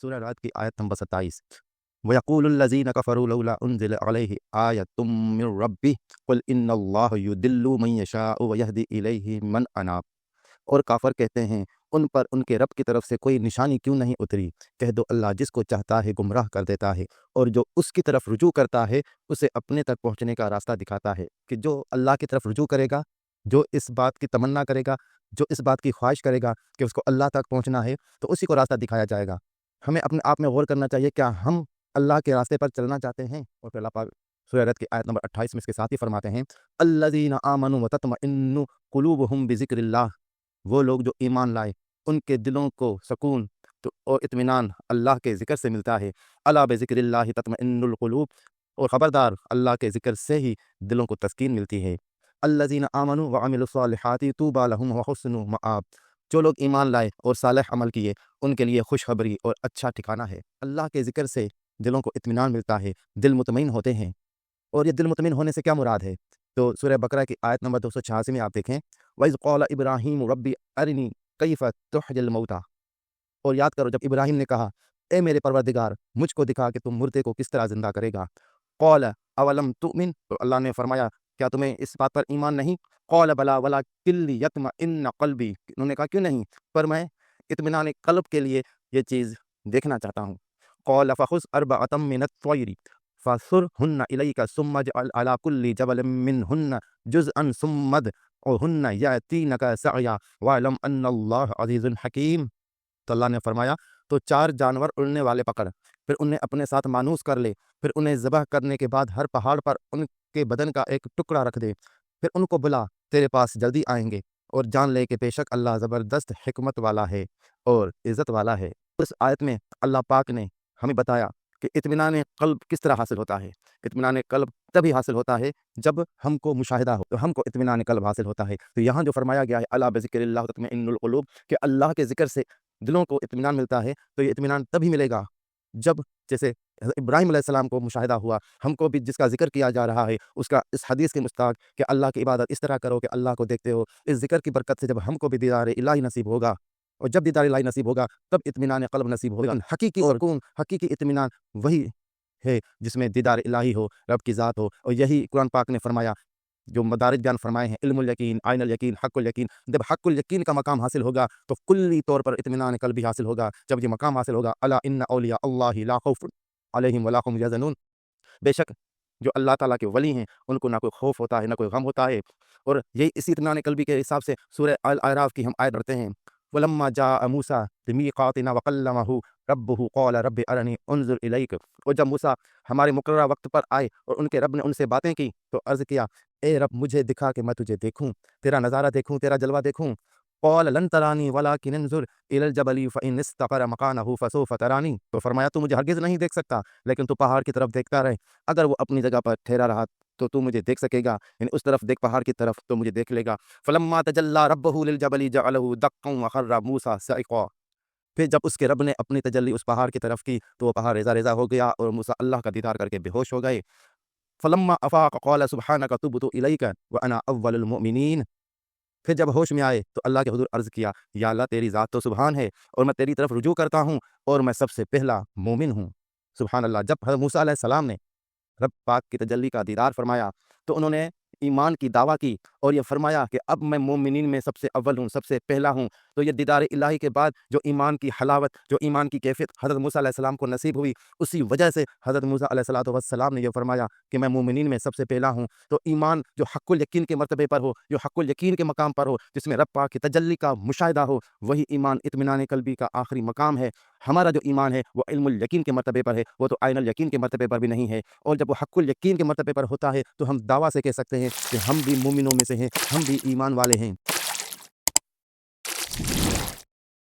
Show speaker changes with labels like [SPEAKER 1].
[SPEAKER 1] سورہ رعد کی آیت نمبر 27۔ وَيَقُولُ الَّذِينَ كَفَرُوا لَوْلَا أُنزِلَ عَلَيْهِ آيَةٌ مِّن رَّبِّهِ قُلْ إِنَّ اللَّهَ يُضِلُّ مَن يَشَاءُ وَيَهْدِي إِلَيْهِ مَنْ أَنَابَ۔ اور کافر کہتے ہیں ان پر ان کے رب کی طرف سے کوئی نشانی کیوں نہیں اتری؟ کہہ دو اللہ جس کو چاہتا ہے گمراہ کر دیتا ہے، اور جو اس کی طرف رجوع کرتا ہے اسے اپنے تک پہنچنے کا راستہ دکھاتا ہے۔ کہ جو اللہ کی طرف رجوع کرے گا، جو اس بات کی تمنا کرے گا، جو اس بات کی خواہش کرے گا کہ اس کو اللہ تک پہنچنا ہے، تو اسی کو راستہ دکھایا جائے گا۔ ہمیں اپنے آپ میں غور کرنا چاہیے، کیا ہم اللہ کے راستے پر چلنا چاہتے ہیں؟ اور پھر اللہ پاک سورہ رعد کی آیت نمبر 28 میں اس کے ساتھ ہی فرماتے ہیں الذین آمنوا وتطمئن قلوبہم بذکر اللہ۔ وہ لوگ جو ایمان لائے ان کے دلوں کو سکون اور اطمینان اللہ کے ذکر سے ملتا ہے۔ الا بذکر اللہ تطمئن القلوب، اور خبردار اللہ کے ذکر سے ہی دلوں کو تسکین ملتی ہے۔ الذین آمنوا وعملوا الصالحات طوبی لہم وحسن مآب۔ جو لوگ ایمان لائے اور صالح عمل کیے ان کے لیے خوشخبری اور اچھا ٹھکانہ ہے۔ اللہ کے ذکر سے دلوں کو اطمینان ملتا ہے، دل مطمئن ہوتے ہیں۔ اور یہ دل مطمئن ہونے سے کیا مراد ہے؟ تو سورہ بقرہ کی آیت نمبر 286 میں آپ دیکھیں وَإِذْ قَالَ إِبْرَاهِيمُ رَبِّ أَرِنِي كَيْفَ تُحْيِي الْمَوْتَى۔ اور یاد کرو جب ابراہیم نے کہا اے میرے پروردگار مجھ کو دکھا کہ تم مردے کو کس طرح زندہ کرے گا۔ قَالَ أَوَلَمْ تُؤْمِنْ، تو اللہ نے فرمایا کیا تمہیں اس بات پر ایمان نہیں؟ قَالَ بَلَىٰ وَلَٰكِن لِيَطْمَئِنَّ قَلْبِي، انہوں نے کہا کیوں نہیں، پر میں اطمینان قلب کے لیے یہ چیز دیکھنا چاہتا ہوں۔ قَالَ فَخُذْ أَرْبَعَةً مِّنَ الطَّيْرِ فَصُرْهُنَّ إِلَيْكَ ثُمَّ اجْعَلْ عَلَىٰ كُلِّ جَبَلٍ مِّنْهُنَّ جُزْءًا ثُمَّ ادْعُهُنَّ يَأْتِينَكَ سَعْيًا وَاعْلَمْ أَنَّ اللَّهَ عَزِيزٌ حَكِيمٌ۔ تو اللہ نے فرمایا تو 4 جانور اڑنے والے پکڑ، پھر انہیں اپنے ساتھ مانوس کر لے، پھر انہیں ذبح کرنے کے بعد ہر پہاڑ پر ان کے بدن کا ایک ٹکڑا رکھ دے، پھر ان کو بلا، تیرے پاس جلدی آئیں گے، اور جان لے کہ بے شک اللہ زبردست حکمت والا ہے اور عزت والا ہے۔ اس آیت میں اللہ پاک نے ہمیں بتایا کہ اطمینان قلب کس طرح حاصل ہوتا ہے۔ اطمینان قلب تبھی حاصل ہوتا ہے جب ہم کو مشاہدہ ہو، تو ہم کو اطمینان قلب حاصل ہوتا ہے۔ تو یہاں جو فرمایا گیا ہے الا بذکر اللہ تطمئن القلوب، کہ اللہ کے ذکر سے دلوں کو اطمینان ملتا ہے، تو یہ اطمینان تبھی ملے گا جب جیسے ابراہیم علیہ السلام کو مشاہدہ ہوا، ہم کو بھی جس کا ذکر کیا جا رہا ہے اس کا اس حدیث کے مستاق کہ اللہ کی عبادت اس طرح کرو کہ اللہ کو دیکھتے ہو، اس ذکر کی برکت سے جب ہم کو بھی دیدار الہی نصیب ہوگا، اور جب دیدار الہی نصیب ہوگا تب اطمینان قلب نصیب ہوگا۔ حقیقی اور حقیقی اطمینان وہی ہے جس میں دیدار الہی ہو، رب کی ذات ہو، اور یہی قرآن پاک نے فرمایا، جو مدارج بیان فرمائے ہیں، علم الیقین، عین الیقین، حق الیقین۔ جب حق الیقین کا مقام حاصل ہوگا تو کلی طور پر اطمینان قلب بھی حاصل ہوگا۔ جب یہ مقام حاصل ہوگا الا ان اولیاء اللہ لا خوف علیہم ولا هم یحزنون، بے شک جو اللہ تعالیٰ کے ولی ہیں ان کو نہ کوئی خوف ہوتا ہے نہ کوئی غم ہوتا ہے۔ اور یہی اسی اطمینان قلبی کے حساب سے سورہ الاعراف کی ہم آیت پڑھتے ہیں وَلَمَّا جَاءَ مُوسَىٰ لِمِيقَاتِنَا وَكَلَّمَهُ رَبُّهُ قَالَ رَبِّ أَرِنِي أَنظُرْ إِلَيْكَ۔ اور جب موسیٰ ہمارے مقررہ وقت پر آئے اور ان کے رب نے ان سے باتیں کی تو عرض کیا اے رب مجھے دکھا کہ میں تجھے دیکھوں، تیرا نظارہ دیکھوں، تیرا جلوہ دیکھوں۔ قال لن ترانی ولكن انظر الى الجبل فان استقر مكانه فسوف ترانی۔ تو فرمایا تو مجھے ہرگز نہیں دیکھ سکتا، لیکن تو پہاڑ کی طرف دیکھتا رہے، اگر وہ اپنی جگہ پر ٹھہرا رہا تو مجھے دیکھ سکے گا، یعنی اس طرف دیکھ، پہاڑ کی طرف، تو مجھے دیکھ لے گا۔ فلما تجلى ربه للجبل جعله دكا وخر موسى صعقا۔ پھر جب اس کے رب نے اپنی تجلی اس پہاڑ کی طرف کی تو وہ پہاڑ ریزہ ریزہ ہو گیا اور موسیٰ اللہ کا دیدار کر کے بے ہوش ہو گئے۔ فلما افاق قال سبحانك تبت اليك وانا اول المؤمنین۔ پھر جب ہوش میں آئے تو اللہ کے حضور عرض کیا یا اللہ تیری ذات تو سبحان ہے اور میں تیری طرف رجوع کرتا ہوں اور میں سب سے پہلا مومن ہوں۔ سبحان اللہ۔ جب حضرت موسیٰ علیہ السلام نے رب پاک کی تجلی کا دیدار فرمایا تو انہوں نے ایمان کی دعویٰ کی اور یہ فرمایا کہ اب میں مومنین میں سب سے اول ہوں، سب سے پہلا ہوں۔ تو یہ دیدار الہی کے بعد جو ایمان کی حلاوت، جو ایمان کی کیفیت حضرت موسیٰ علیہ السلام کو نصیب ہوئی، اسی وجہ سے حضرت موسیٰ علیہ السلام نے یہ فرمایا کہ میں مومنین میں سب سے پہلا ہوں۔ تو ایمان جو حق الیقین کے مرتبے پر ہو، جو حق الیقین کے مقام پر ہو، جس میں رب پاک کی تجلی کا مشاہدہ ہو، وہی ایمان اطمینان قلبی کا آخری مقام ہے۔ ہمارا جو ایمان ہے وہ علم الیقین کے مرتبے پر ہے، وہ تو عین الیقین کے مرتبے پر بھی نہیں ہے۔ اور جب وہ حق الیقین کے مرتبے پر ہوتا ہے تو ہم دعویٰ سے کہہ سکتے ہیں کہ ہم بھی مومنوں میں سے ہیں، ہم بھی ایمان والے ہیں۔